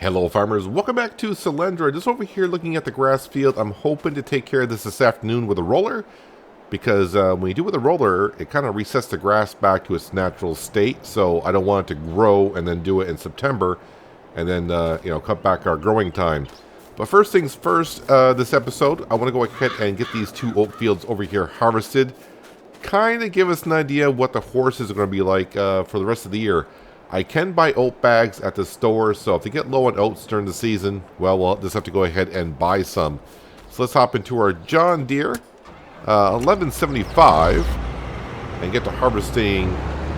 Hello farmers, welcome back to Selendra. Just over here looking at the grass field. I'm hoping to take care of this afternoon with a roller, because when you do it with a roller, it kind of resets the grass back to its natural state. So I don't want it to grow and then do it in September and then cut back our growing time. But first things first, this episode, I want to go ahead and get these two oat fields over here harvested. Kind of give us an idea of what the horses are going to be like for the rest of the year. I can buy oat bags at the store, so if they get low on oats during the season, well, we'll just have to go ahead and buy some. So let's hop into our John Deere 1175 and get to harvesting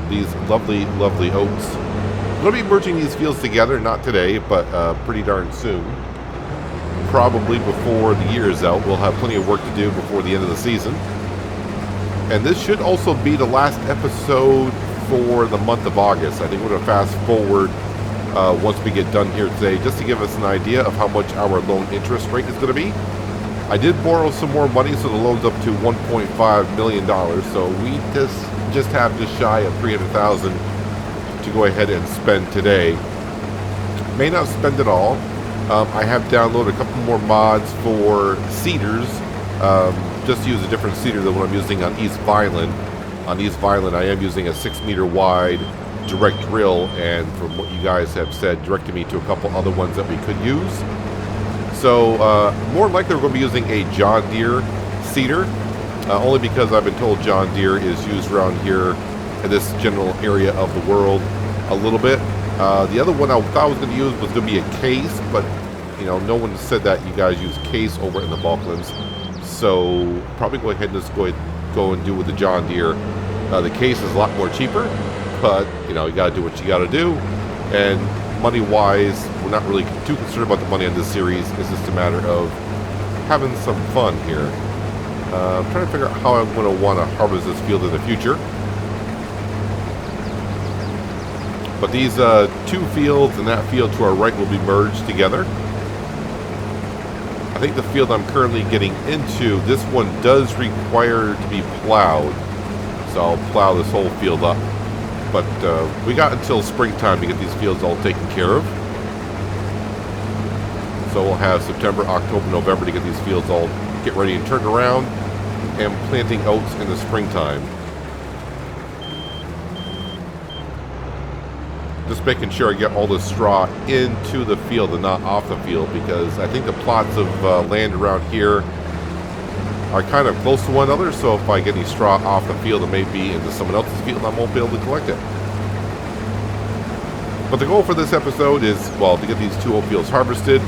these lovely, lovely oats. I'm going to be merging these fields together, not today, but pretty darn soon. Probably before the year is out. We'll have plenty of work to do before the end of the season. And this should also be the last episode for the month of August. I think we're going to fast forward once we get done here today, just to give us an idea of how much our loan interest rate is going to be. I did borrow some more money, so the loan's up to $1.5 million. So we just have just shy of $300,000 to go ahead and spend today. May not spend it all. I have downloaded a couple more mods for seeders, just to use a different seeder than what I'm using on East Violin. On East Violin, I am using a 6-meter wide direct drill, and from what you guys have said, directed me to a couple other ones that we could use. So, more likely we're going to be using a John Deere seeder, only because I've been told John Deere is used around here in this general area of the world a little bit. The other one I thought I was going to use was going to be a Case, but no one said that you guys use Case over in the Balkans. So, probably go ahead and just go and do with the John Deere. The Case is a lot more cheaper, but you got to do what you got to do. And money-wise, we're not really too concerned about the money on this series. It's just a matter of having some fun here. I'm trying to figure out how I'm going to want to harvest this field in the future. But these two fields and that field to our right will be merged together. I think the field I'm currently getting into, this one does require to be plowed. So I'll plow this whole field up. But we got until springtime to get these fields all taken care of. So we'll have September, October, November to get these fields all get ready and turned around, and planting oats in the springtime. Just making sure I get all the straw into the field and not off the field, because I think the plots of land around here are kind of close to one another, so if I get any straw off the field, it may be into someone else's field, I won't be able to collect it. But the goal for this episode is, well, to get these two oat fields harvested,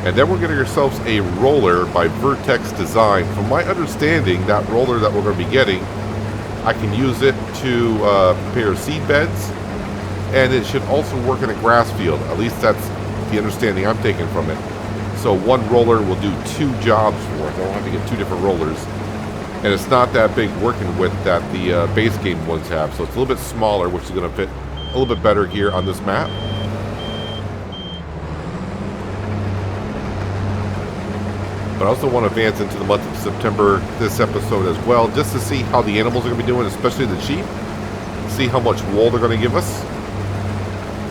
and then we're getting ourselves a roller by Vertex Design. From my understanding, that roller that we're going to be getting, I can use it to prepare seed beds, and it should also work in a grass field. At least that's the understanding I'm taking from it. So one roller will do two jobs for it. I don't have to get two different rollers. And it's not that big working with that the base game ones have. So it's a little bit smaller, which is going to fit a little bit better here on this map. But I also want to advance into the month of September this episode as well, just to see how the animals are going to be doing, especially the sheep. See how much wool they're going to give us.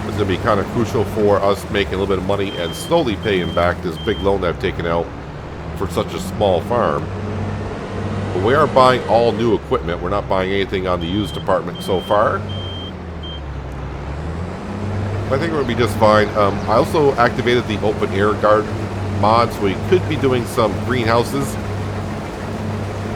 It's going to be kind of crucial for us making a little bit of money and slowly paying back this big loan that I've taken out for such a small farm. But we are buying all new equipment. We're not buying anything on the used department so far. But I think we're going to be just fine. I also activated the open air garden mod, so we could be doing some greenhouses.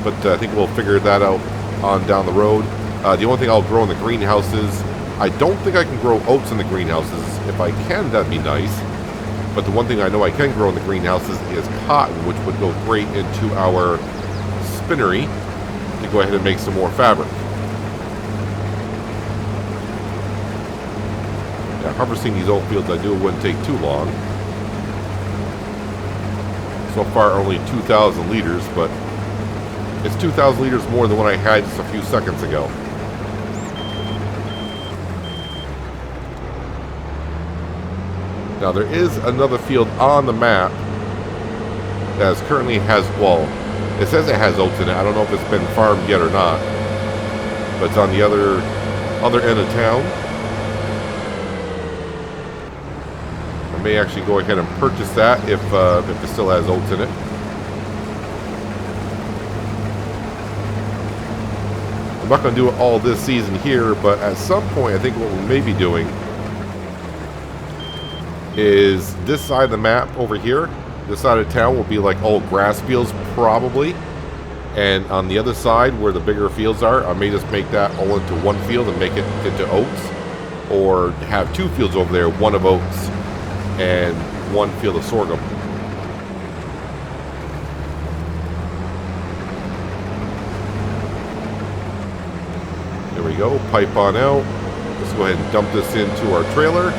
But I think we'll figure that out on down the road. The only thing I'll grow in the greenhouses, I don't think I can grow oats in the greenhouses. If I can, that'd be nice. But the one thing I know I can grow in the greenhouses is cotton, which would go great into our spinnery to go ahead and make some more fabric. Yeah, harvesting these oat fields, I knew it wouldn't take too long. So far, only 2,000 liters, but it's 2,000 liters more than what I had just a few seconds ago. Now there is another field on the map that currently has, well, it says it has oats in it. I don't know if it's been farmed yet or not. But it's on the other end of town. I may actually go ahead and purchase that if it still has oats in it. I'm not going to do it all this season here, but at some point I think what we may be doing is this side of the map over here, this side of town will be like all grass fields probably, and on the other side where the bigger fields are, I may just make that all into one field and make it into oats, or have two fields over there, one of oats and one field of sorghum. There we go, pipe on out. Let's go ahead and dump this into our trailer.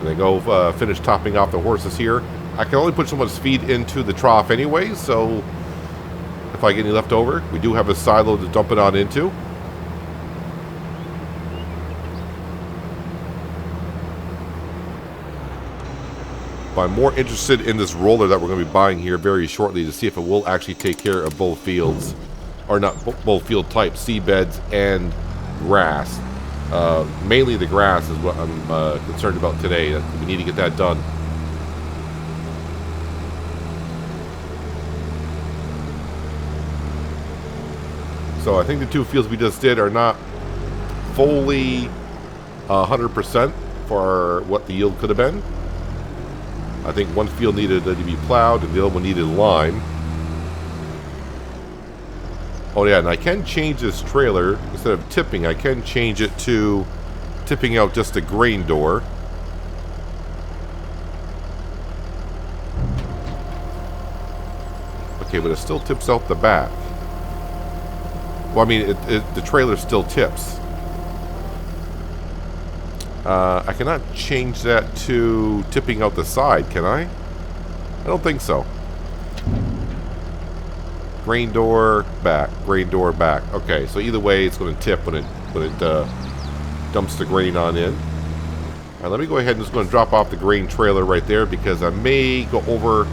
And then go finish topping off the horses here. I can only put so much feed into the trough anyway, so if I get any left over, we do have a silo to dump it on into. But I'm more interested in this roller that we're going to be buying here very shortly to see if it will actually take care of both fields. Or not both field types, seed beds and grass. Mainly the grass is what I'm concerned about today. We need to get that done. So I think the two fields we just did are not fully 100% for what the yield could have been. I think one field needed to be plowed and the other one needed lime. Oh yeah, and I can change this trailer. Instead of tipping, I can change it to tipping out just a grain door. Okay, but it still tips out the back. Well, I mean, the trailer still tips. I cannot change that to tipping out the side, can I? I don't think so. Grain door back, grain door back. Okay, so either way, it's going to tip when it dumps the grain on in. All right, let me go ahead and just going to drop off the grain trailer right there because I may go over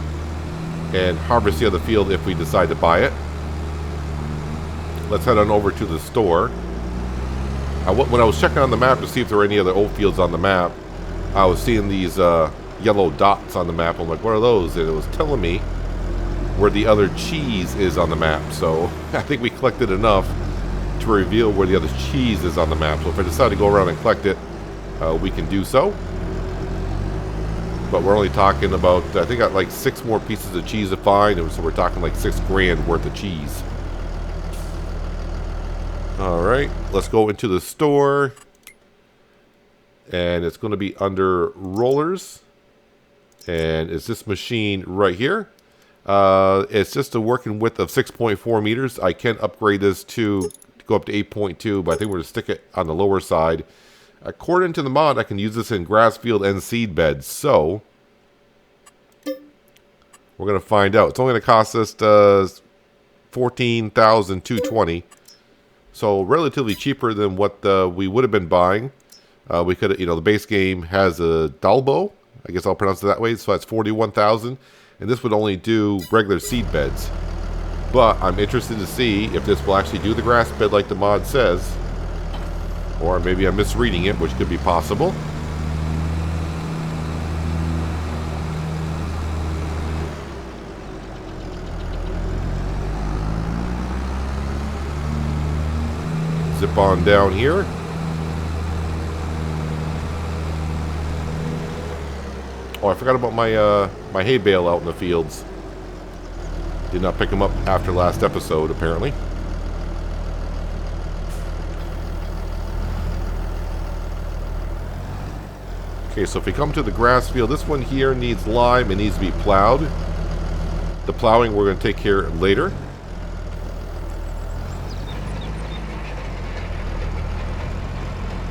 and harvest the other field if we decide to buy it. Let's head on over to the store. When I was checking on the map to see if there were any other oat fields on the map, I was seeing these yellow dots on the map. I'm like, what are those? And it was telling me where the other cheese is on the map. So I think we collected enough to reveal where the other cheese is on the map. So if I decide to go around and collect it, we can do so. But we're only talking about, I think I got like 6 more pieces of cheese to find. So we're talking like $6 grand worth of cheese. Alright, let's go into the store. And it's going to be under rollers. And it's this machine right here. It's just a working width of 6.4 meters. I can upgrade this to go up to 8.2, but I think we're going to stick it on the lower side. According to the mod, I can use this in grass field and seed beds. So, we're going to find out. It's only going to cost us $14,220. So relatively cheaper than what we would have been buying. We could, the base game has a Dalbo. I guess I'll pronounce it that way. So that's $41,000, and this would only do regular seed beds. But I'm interested to see if this will actually do the grass bed like the mod says, or maybe I'm misreading it, which could be possible. Zip on down here. Oh, I forgot about my hay bale out in the fields. Did not pick them up after last episode, apparently. Okay, so if we come to the grass field, this one here needs lime. It needs to be plowed. The plowing we're going to take care of later.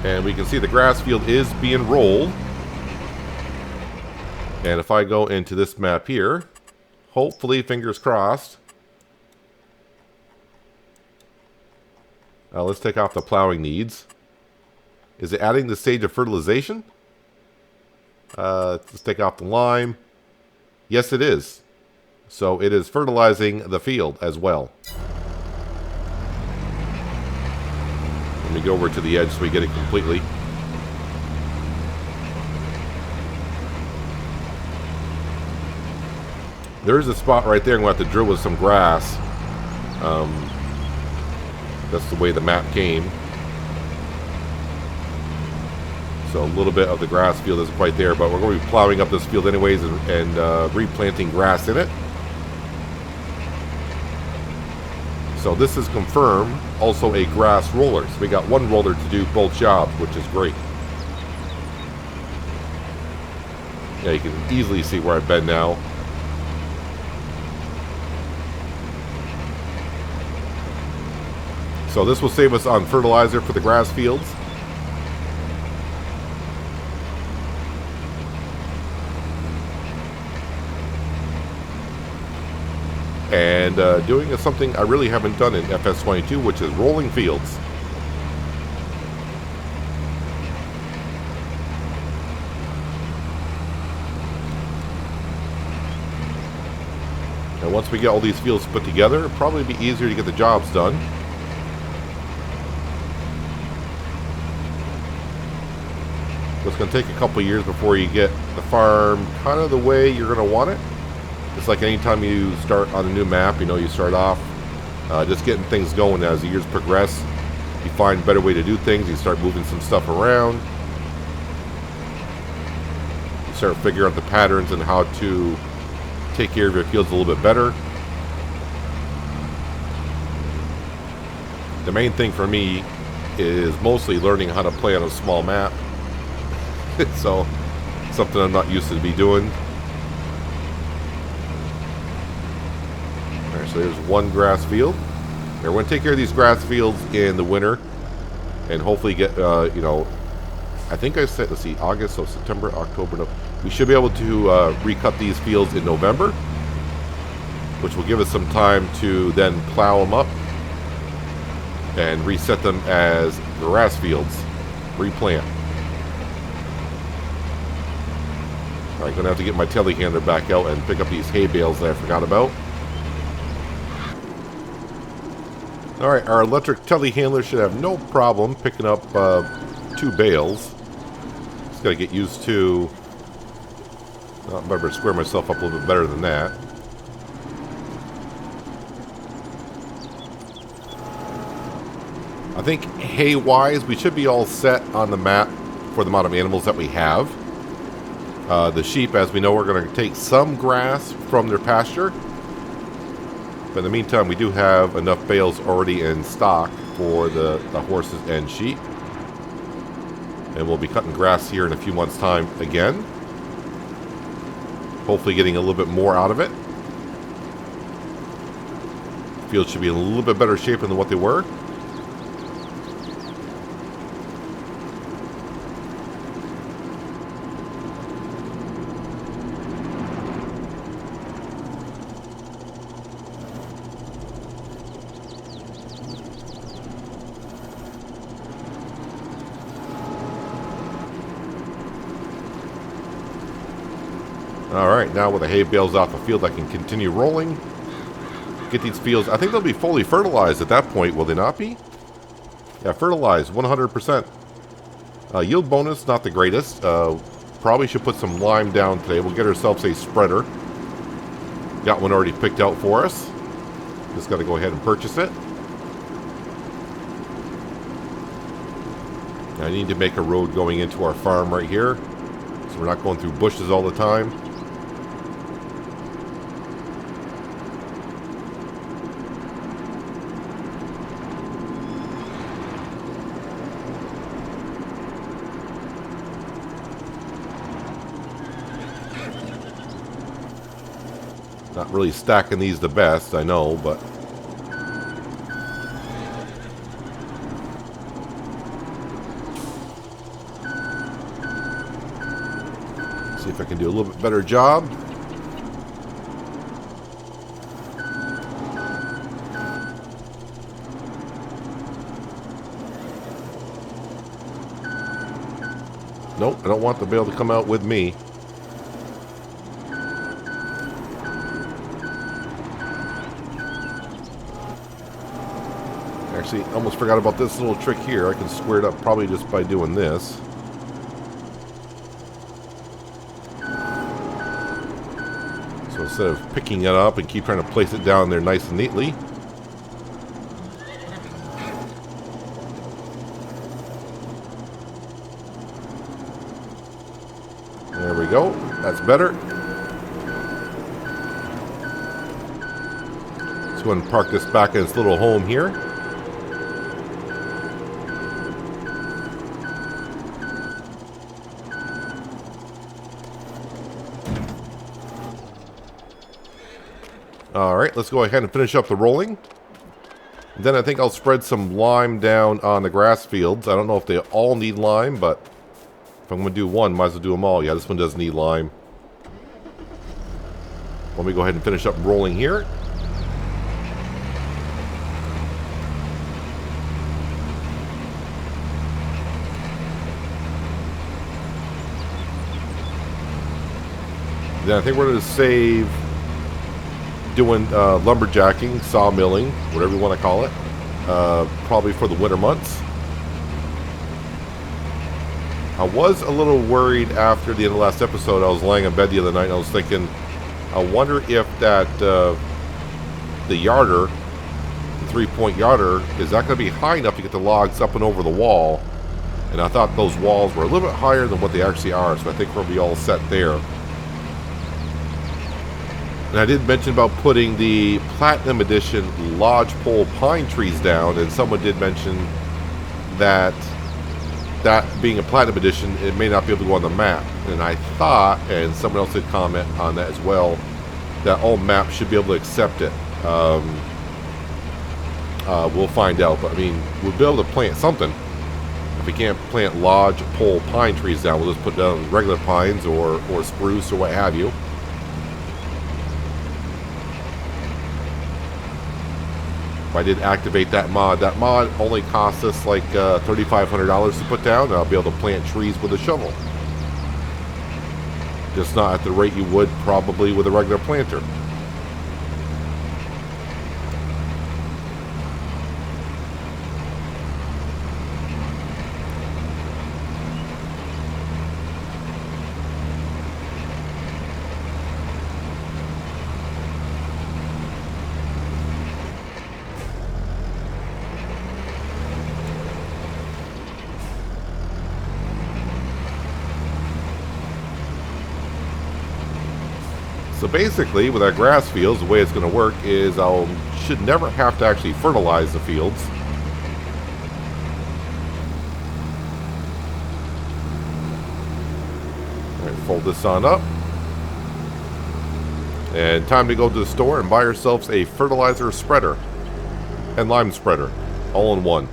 And we can see the grass field is being rolled. And if I go into this map here, hopefully, fingers crossed. Let's take off the plowing needs. Is it adding the stage of fertilization? Let's take off the lime. Yes, it is. So it is fertilizing the field as well. me go over to the edge so we get it completely. There is a spot right there I'm going to have to drill with some grass. That's the way the map came. So a little bit of the grass field isn't quite there, but we're going to be plowing up this field anyways and replanting grass in it. So this is confirmed also a grass roller. So we got one roller to do both jobs, which is great. Yeah, you can easily see where I've been now. So this will save us on fertilizer for the grass fields. And doing something I really haven't done in FS22, which is rolling fields. And once we get all these fields put together, it'll probably be easier to get the jobs done. It's going to take a couple years before you get the farm kind of the way you're going to want it. It's like anytime you start on a new map, you know, you start off just getting things going. As the years progress, you find a better way to do things. You start moving some stuff around. You start figuring out the patterns and how to take care of your fields a little bit better. The main thing for me is mostly learning how to play on a small map. So, something I'm not used to be doing. Alright, so there's one grass field. And we're going to take care of these grass fields in the winter. And hopefully get, you know, I think I said, let's see, August, so September, October, no. We should be able to recut these fields in November. Which will give us some time to then plow them up. And reset them as grass fields. Replant. I'm going to have to get my telehandler back out and pick up these hay bales that I forgot about. Alright, our electric telehandler should have no problem picking up 2 bales. Just got to get used to... I better square myself up a little bit better than that. I think hay-wise, we should be all set on the map for the amount of animals that we have. The sheep, as we know, we're going to take some grass from their pasture. But in the meantime, we do have enough bales already in stock for the horses and sheep. And we'll be cutting grass here in a few months' time again. Hopefully getting a little bit more out of it. Fields should be in a little bit better shape than what they were. Alright, now with the hay bales off the field, I can continue rolling. Get these fields. I think they'll be fully fertilized at that point, will they not be? Yeah, fertilized, 100%. Yield bonus, not the greatest. Probably should put some lime down today. We'll get ourselves a spreader. Got one already picked out for us. Just got to go ahead and purchase it. I need to make a road going into our farm right here, so we're not going through bushes all the time. Not really stacking these the best, I know, but see if I can do a little bit better job. Nope, I don't want the bale to come out with me. Actually, almost forgot about this little trick here. I can square it up probably just by doing this. So instead of picking it up and keep trying to place it down there nice and neatly, there we go. That's better. Let's go ahead and park this back in its little home here. Alright, let's go ahead and finish up the rolling. Then I think I'll spread some lime down on the grass fields. I don't know if they all need lime, but if I'm going to do one, might as well do them all. Yeah, this one does need lime. Let me go ahead and finish up rolling here. Then I think we're going to save doing lumberjacking, sawmilling, whatever you want to call it, probably for the winter months. I was a little worried after the end of the last episode. I was laying in bed the other night and I was thinking, I wonder if that the yarder, the 3-point yarder, is that going to be high enough to get the logs up and over the wall? And I thought those walls were a little bit higher than what they actually are, so I think we'll be all set there. And I did mention about putting the Platinum Edition lodgepole pine trees down, and someone did mention that being a Platinum Edition, it may not be able to go on the map. And I thought, and someone else did comment on that as well, that all maps should be able to accept it. We'll find out, but I mean, we'll be able to plant something. If we can't plant lodgepole pine trees down, we'll just put down regular pines or spruce or what have you. I did activate that mod. That mod only cost us like $3,500 to put down, and I'll be able to plant trees with a shovel. Just not at the rate you would probably with a regular planter. So basically, with our grass fields, the way it's going to work is I should never have to actually fertilize the fields. All right, fold this on up. And time to go to the store and buy ourselves a fertilizer spreader and lime spreader, all in one.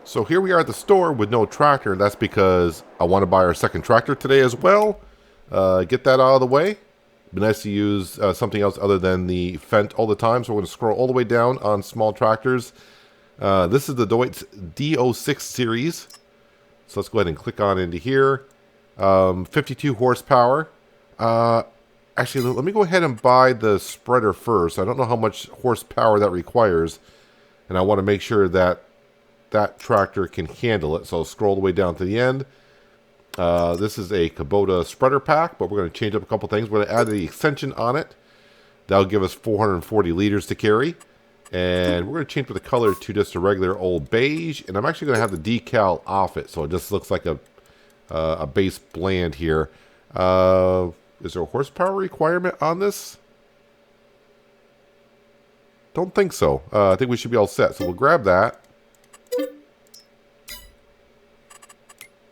So here we are at the store with no tractor. That's because I want to buy our second tractor today as well. Get that out of the way. It'd be nice to use something else other than the Fendt all the time. So we're going to scroll all the way down on small tractors. This is the Deutz D06 series. So let's go ahead and click on into here. 52 horsepower. Actually, let me go ahead and buy the spreader first. I don't know how much horsepower that requires. And I want to make sure that that tractor can handle it. So I'll scroll the way down to the end. This is a Kubota spreader pack, but we're going to change up a couple things. We're going to add the extension on it. That'll give us 440 liters to carry. And we're going to change the color to just a regular old beige. And I'm actually going to have the decal off it, so it just looks like a base bland here. Is there a horsepower requirement on this? Don't think so. I think we should be all set. So we'll grab that.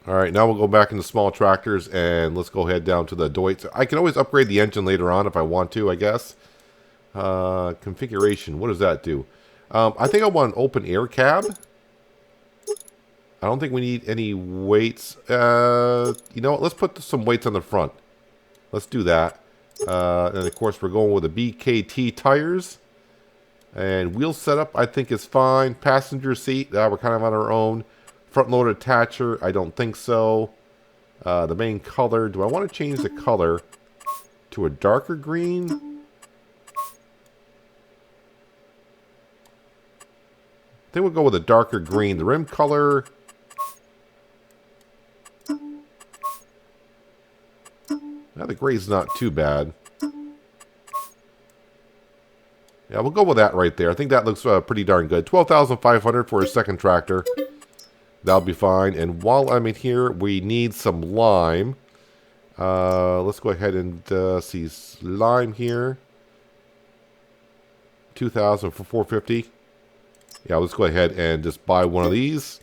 Alright, now we'll go back into small tractors and let's go ahead down to the Deutz. I can always upgrade the engine later on if I want to, I guess. Configuration, what does that do? I think I want an open air cab. I don't think we need any weights. You know what, let's put some weights on the front. Let's do that. And of course we're going with the BKT tires. And wheel setup, I think, is fine. Passenger seat, we're kind of on our own. Front loader attacher, I don't think so. The main color, do I want to change the color to a darker green? I think we'll go with a darker green. The rim color, the gray's not too bad. Yeah, we'll go with that right there. I think that looks pretty darn good. 12,500 for a second tractor. That'll be fine. And while I'm in here, we need some lime. Let's go ahead and see lime here. 2,000 for 450. Yeah, let's go ahead and just buy one of these.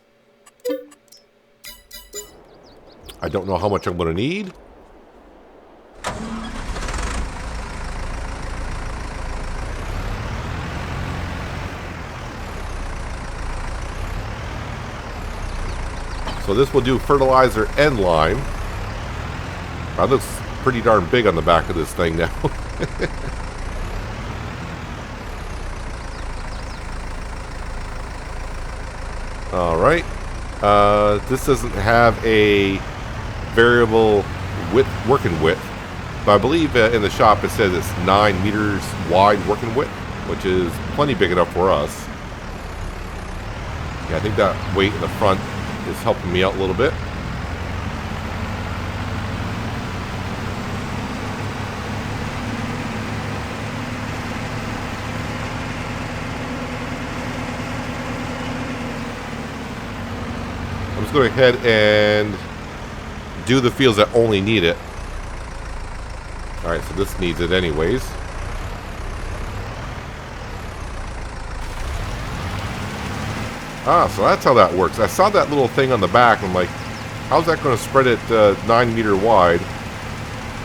I don't know how much I'm going to need. So this will do fertilizer and lime. That looks pretty darn big on the back of this thing now. Alright. This doesn't have a variable width, working width. But I believe in the shop it says it's 9 meters wide working width, which is plenty big enough for us. Yeah, I think that weight in the front is helping me out a little bit. I'm just going ahead and do the fields that only need it. Alright, so this needs it anyways. Ah, so that's how that works. I saw that little thing on the back. I'm like, how's that going to spread it 9 meter wide?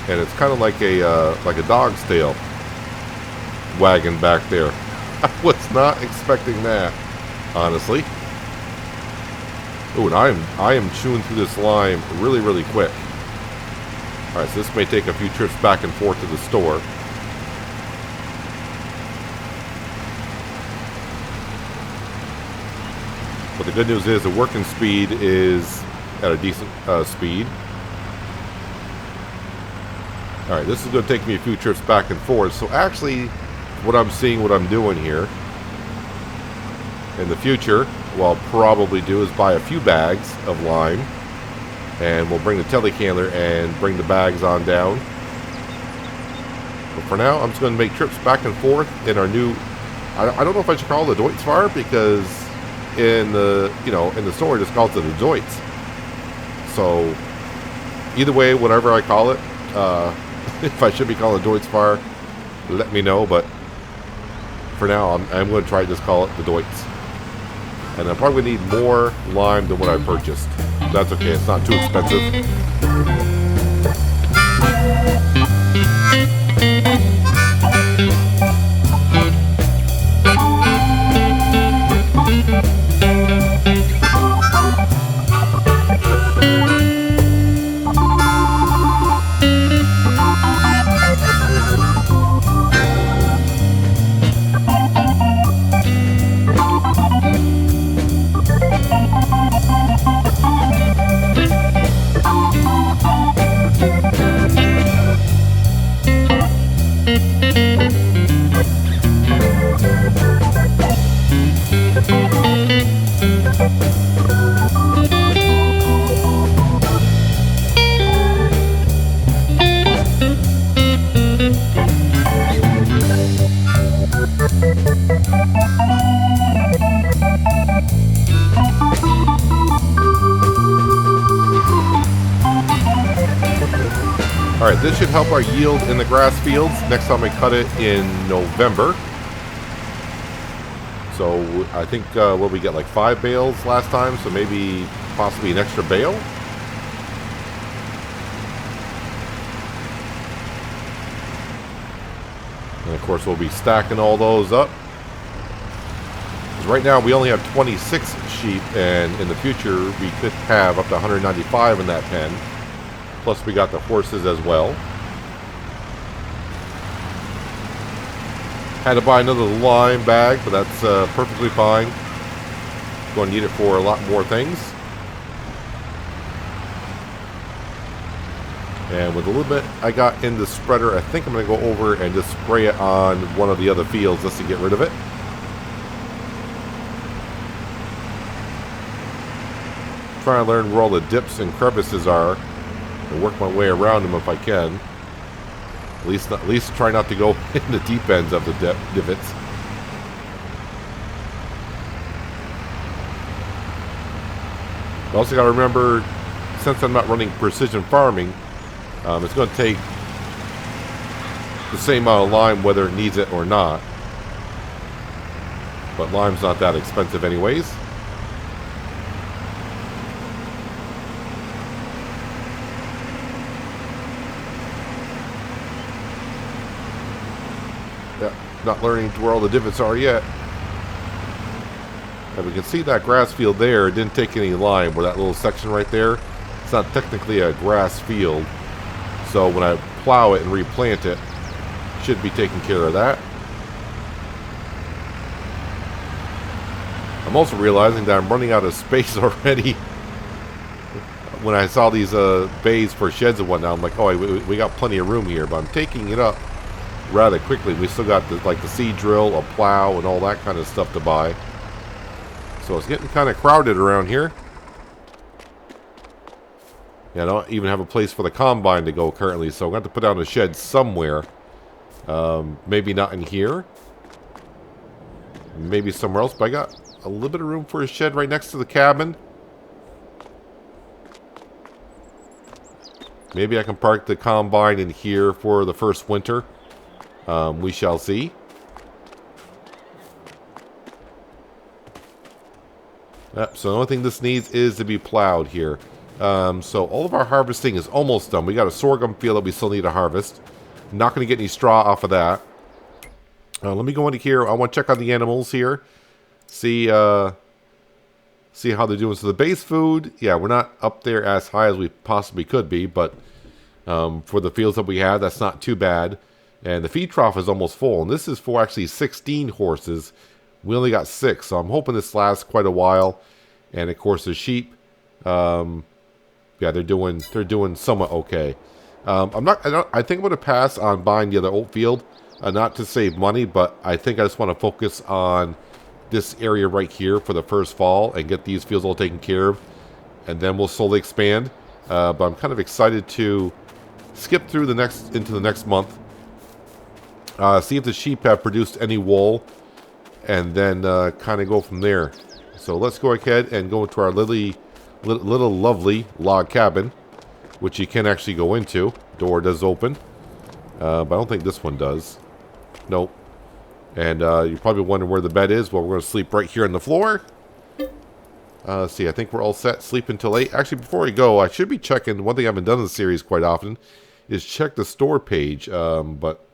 And it's kind of like a dog's tail wagon back there. I was not expecting that, honestly. Ooh, and I am chewing through this lime really, really quick. All right, so this may take a few trips back and forth to the store. But the good news is the working speed is at a decent speed. Alright, this is going to take me a few trips back and forth. So actually, what I'm seeing, what I'm doing here, in the future, what I'll probably do is buy a few bags of lime. And we'll bring the telehandler and bring the bags on down. But for now, I'm just going to make trips back and forth in our new... I don't know if I should call it a Deutz fire, because... in the store, it just calls it a Deutz. So, either way, whatever I call it, if I should be calling it a Deutz fire, let me know. But for now, I'm going to try to just call it the Deutz. And I'm probably going to need more lime than what I purchased. That's okay, it's not too expensive. Alright, this should help our yield in the grass fields next time I cut it in November. So I think, what we get, like 5 bales last time, so maybe possibly an extra bale. And of course we'll be stacking all those up. 'Cause right now we only have 26 sheep, and in the future we could have up to 195 in that pen. Plus we got the horses as well. Had to buy another lime bag, but that's perfectly fine. Going to need it for a lot more things. And with a little bit I got in the spreader, I think I'm going to go over and just spray it on one of the other fields just to get rid of it. Trying to learn where all the dips and crevices are and work my way around them if I can. At least try not to go in the deep ends of the divots. I also got to remember, since I'm not running precision farming, it's going to take the same amount of lime whether it needs it or not. But lime's not that expensive anyways. Yeah, not learning where all the divots are yet. And we can see that grass field there. It didn't take any lime, where that little section right there, it's not technically a grass field. So when I plow it and replant it, should be taking care of that. I'm also realizing that I'm running out of space already. When I saw these bays for sheds and whatnot, I'm like, oh, we got plenty of room here, but I'm taking it up rather quickly. We still got the seed drill, a plow, and all that kind of stuff to buy. So it's getting kind of crowded around here. Yeah, I don't even have a place for the combine to go currently, so I'm going to have to put down a shed somewhere. Maybe not in here. Maybe somewhere else, but I got a little bit of room for a shed right next to the cabin. Maybe I can park the combine in here for the first winter. We shall see. Yep, so the only thing this needs is to be plowed here. So all of our harvesting is almost done. We got a sorghum field that we still need to harvest. Not going to get any straw off of that. Let me go into here. I want to check on the animals here. See how they're doing. So the base food, yeah, we're not up there as high as we possibly could be, but for the fields that we have, that's not too bad. And the feed trough is almost full. And this is for actually 16 horses. We only got 6, so I'm hoping this lasts quite a while. And of course, the sheep, yeah, they're doing somewhat okay. I think I'm going to pass on buying the other oat field, not to save money, but I think I just want to focus on this area right here for the first fall and get these fields all taken care of, and then we'll slowly expand. But I'm kind of excited to skip through into the next month, see if the sheep have produced any wool, and then kind of go from there. So let's go ahead and go into our little lovely log cabin, which you can actually go into. Door does open, but I don't think this one does. Nope. And you're probably wondering where the bed is. Well, we're going to sleep right here on the floor. Let's see, I think we're all set. Sleep until 8. Actually, before I go, I should be checking. One thing I haven't done in the series quite often is check the store page, but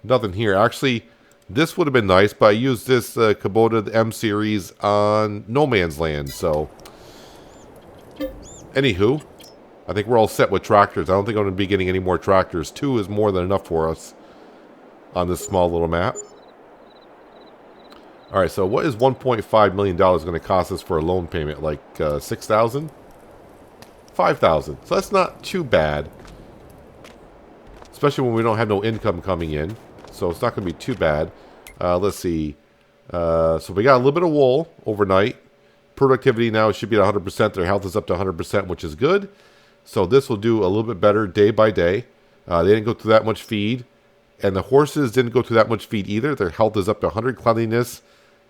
nothing here. Actually, this would have been nice, but I used this Kubota the M series on No Man's Land, so anywho, I think we're all set with tractors. I don't think I'm going to be getting any more tractors. 2 is more than enough for us on this small little map. All right, so what is $1.5 million going to cost us for a loan payment? Like $6,000? $5,000. So that's not too bad, especially when we don't have no income coming in. So it's not going to be too bad. Let's see. So we got a little bit of wool overnight. Productivity now should be at 100%. Their health is up to 100%, which is good. So this will do a little bit better day by day. They didn't go through that much feed. And the horses didn't go through that much feed either. Their health is up to 100. Cleanliness,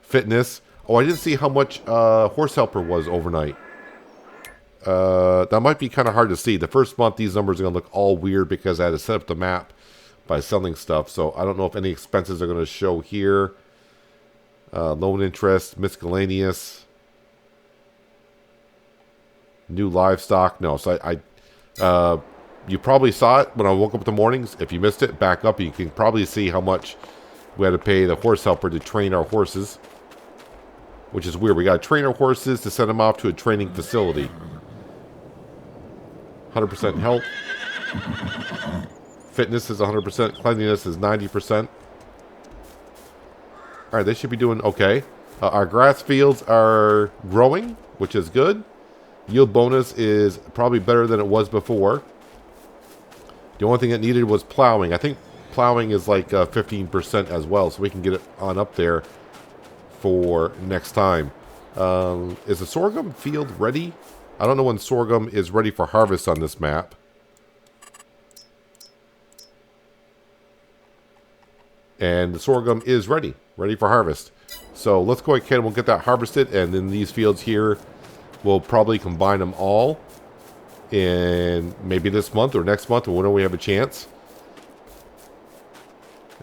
fitness. Oh, I didn't see how much horse helper was overnight. That might be kind of hard to see. The first month, these numbers are going to look all weird because I had to set up the map by selling stuff. So I don't know if any expenses are going to show here. Loan interest, miscellaneous, new livestock. No, so I you probably saw it when I woke up in the mornings. If you missed it, back up. You can probably see how much we had to pay the horse helper to train our horses, which is weird. We got to train our horses to send them off to a training facility. 100% health. Fitness is 100%. Cleanliness is 90%. All right, they should be doing okay. Our grass fields are growing, which is good. Yield bonus is probably better than it was before. The only thing it needed was plowing. I think plowing is like 15% as well, so we can get it on up there for next time. Is the sorghum field ready? I don't know when sorghum is ready for harvest on this map. And the sorghum is ready for harvest. So let's go ahead and we'll get that harvested, and then these fields here, we'll probably combine them all in maybe this month or next month or whenever we have a chance.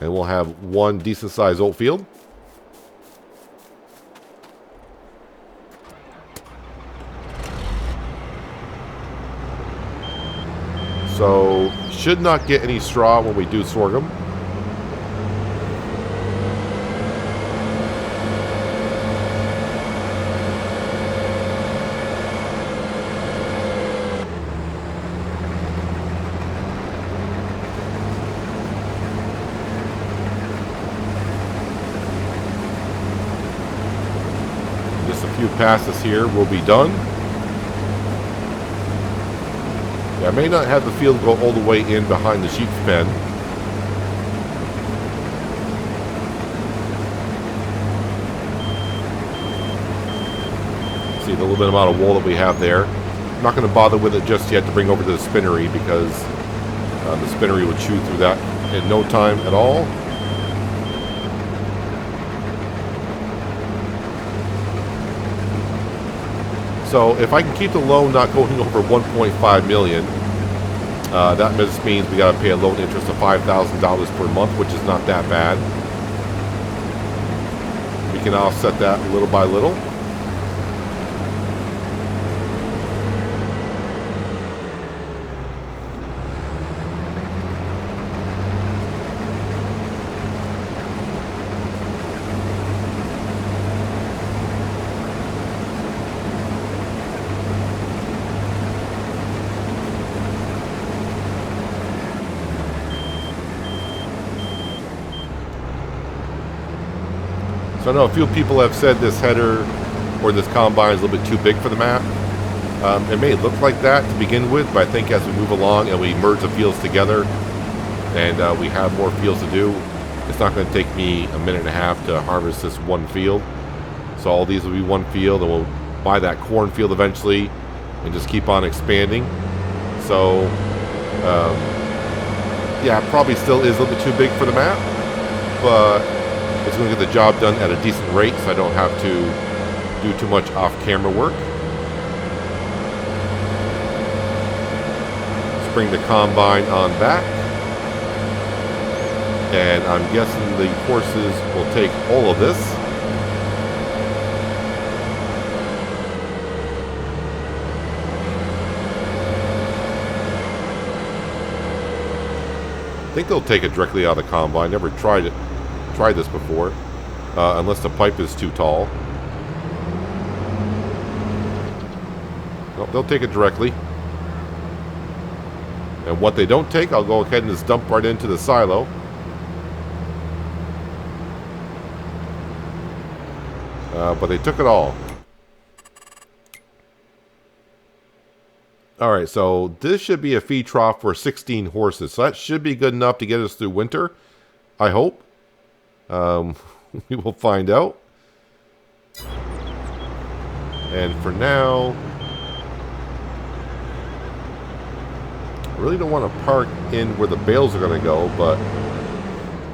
And we'll have one decent sized oat field. So should not get any straw when we do sorghum. Few passes here will be done. Yeah, I may not have the field go all the way in behind the sheep's pen. See the little bit amount of wool that we have there. I'm not going to bother with it just yet to bring over to the spinnery, because the spinnery would chew through that in no time at all. So if I can keep the loan not going over 1.5 million, that just means we got to pay a loan interest of $5,000 per month, which is not that bad. We can offset that little by little. So I know a few people have said this header or this combine is a little bit too big for the map. It may look like that to begin with, but I think as we move along and we merge the fields together and we have more fields to do, it's not going to take me a minute and a half to harvest this one field. So all these will be one field, and we'll buy that cornfield eventually and just keep on expanding. So yeah, probably still is a little bit too big for the map, but it's going to get the job done at a decent rate, so I don't have to do too much off-camera work. Let's bring the combine on back. And I'm guessing the horses will take all of this. I think they'll take it directly out of the combine. Never tried this before, unless the pipe is too tall. Nope, they'll take it directly. And what they don't take, I'll go ahead and just dump right into the silo. But they took it all. Alright, so this should be a feed trough for 16 horses. So that should be good enough to get us through winter, I hope. We will find out. And for now, I really don't want to park in where the bales are going to go, but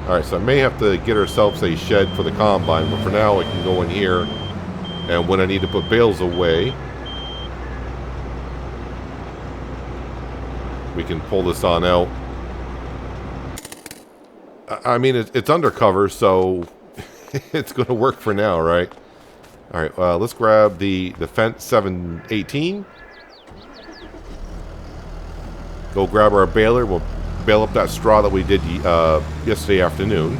alright, so I may have to get ourselves a shed for the combine, but for now I can go in here, and when I need to put bales away, we can pull this on out. I mean, it's undercover, so it's going to work for now, right? Alright, let's grab the Fence 718. Go grab our baler. We'll bale up that straw that we did yesterday afternoon.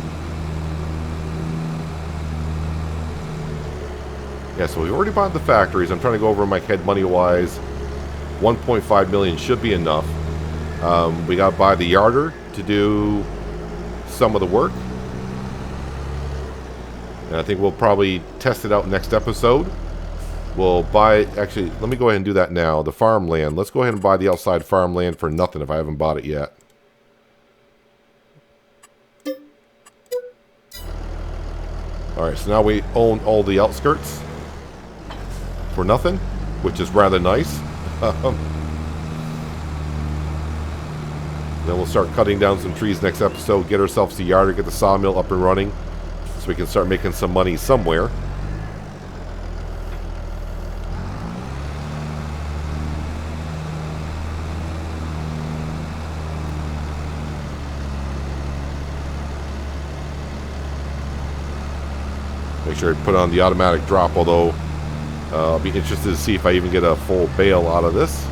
Yeah, so we already bought the factories. I'm trying to go over in my head money-wise. 1.5 million should be enough. We got to buy the yarder to do some of the work. And I think we'll probably test it out next episode. We'll buy, actually, let me go ahead and do that now. The farmland. Let's go ahead and buy the outside farmland for nothing if I haven't bought it yet. Alright, so now we own all the outskirts for nothing, which is rather nice. Then we'll start cutting down some trees next episode, get ourselves a yard, get the sawmill up and running, so we can start making some money somewhere. Make sure I put on the automatic drop, although I'll be interested to see if I even get a full bale out of this.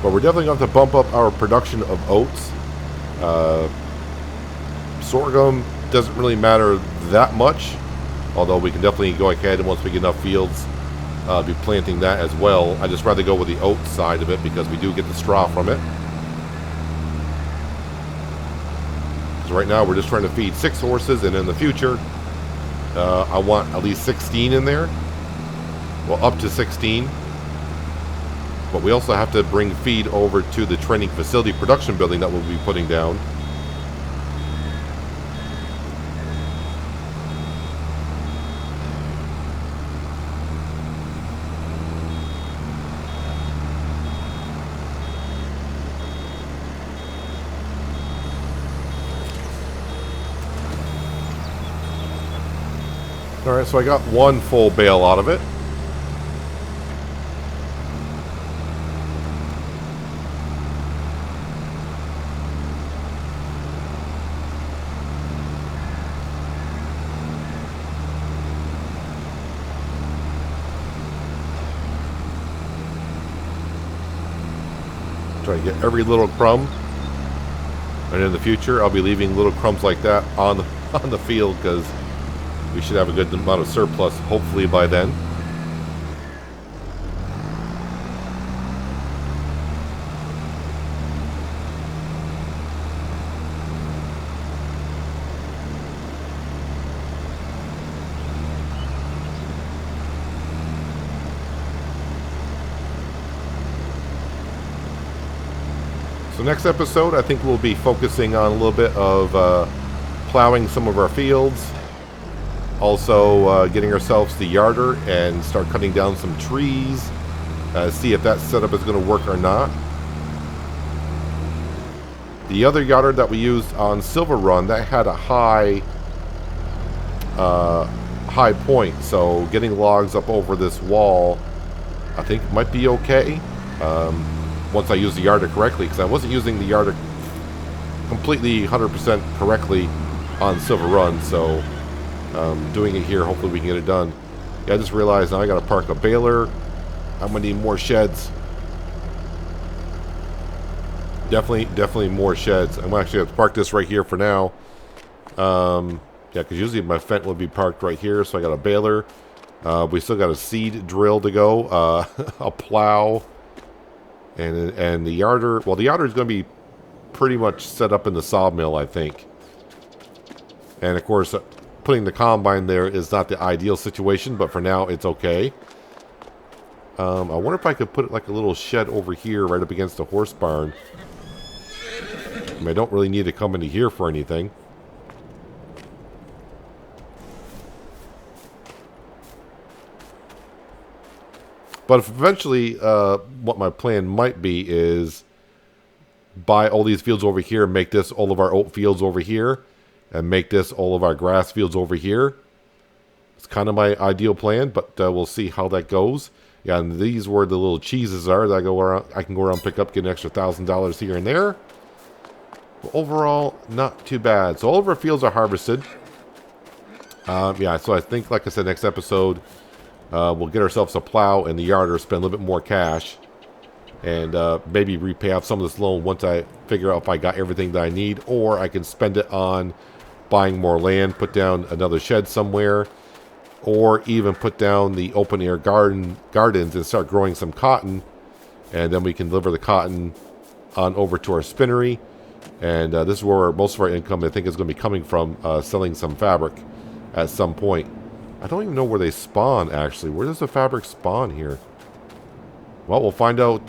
But we're definitely going to have to bump up our production of oats. Sorghum doesn't really matter that much, although we can definitely go ahead and once we get enough fields, be planting that as well. I just rather go with the oat side of it because we do get the straw from it. Because right now we're just trying to feed 6 horses, and in the future, I want at least 16 in there. Well, up to 16. But we also have to bring feed over to the training facility production building that we'll be putting down. Alright, so I got one full bale out of it. Try to get every little crumb. And in the future, I'll be leaving little crumbs like that on the field because we should have a good amount of surplus, hopefully, by then. So next episode, I think we'll be focusing on a little bit of plowing some of our fields. Also, getting ourselves the yarder and start cutting down some trees. See if that setup is going to work or not. The other yarder that we used on Silver Run, that had a high point. So getting logs up over this wall, I think might be okay. Once I use the yarder correctly, because I wasn't using the yarder completely 100% correctly on Silver Run. So doing it here, hopefully we can get it done. Yeah, I just realized now I got to park a baler. I'm gonna need more sheds. Definitely more sheds. I'm actually have to park this right here for now. Yeah, because usually my Fendt would be parked right here. So I got a baler. We still got a seed drill to go. A plow, and the yarder. Well, the yarder is going to be pretty much set up in the sawmill, I think. And of course, putting the combine there is not the ideal situation, but for now it's okay. I wonder if I could put like a little shed over here right up against the horse barn. I mean, I don't really need to come into here for anything. But if eventually, what my plan might be is buy all these fields over here, make this all of our oat fields over here, and make this all of our grass fields over here. It's kind of my ideal plan, but we'll see how that goes. Yeah, and these where the little cheeses are that I can go around and pick up, get an extra $1,000 here and there. But overall, not too bad. So all of our fields are harvested. Yeah, so I think, like I said, next episode, we'll get ourselves a plow and the yarder, spend a little bit more cash, and maybe repay off some of this loan once I figure out if I got everything that I need, or I can spend it on buying more land, put down another shed somewhere, or even put down the open air gardens and start growing some cotton, and then we can deliver the cotton on over to our spinnery. And this is where most of our income, I think, is going to be coming from, selling some fabric. at some point. I don't even know where they spawn, actually. Where does the fabric spawn here? Well, we'll find out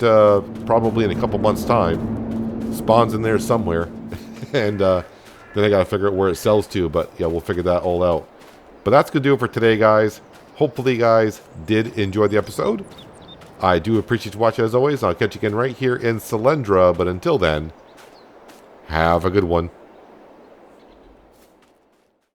probably in a couple months' time. Spawns in there somewhere. And then I got to figure out where it sells to. But yeah, we'll figure that all out. But that's going to do it for today, guys. Hopefully, you guys did enjoy the episode. I do appreciate you watching as always. I'll catch you again right here in Selendra. But until then, have a good one.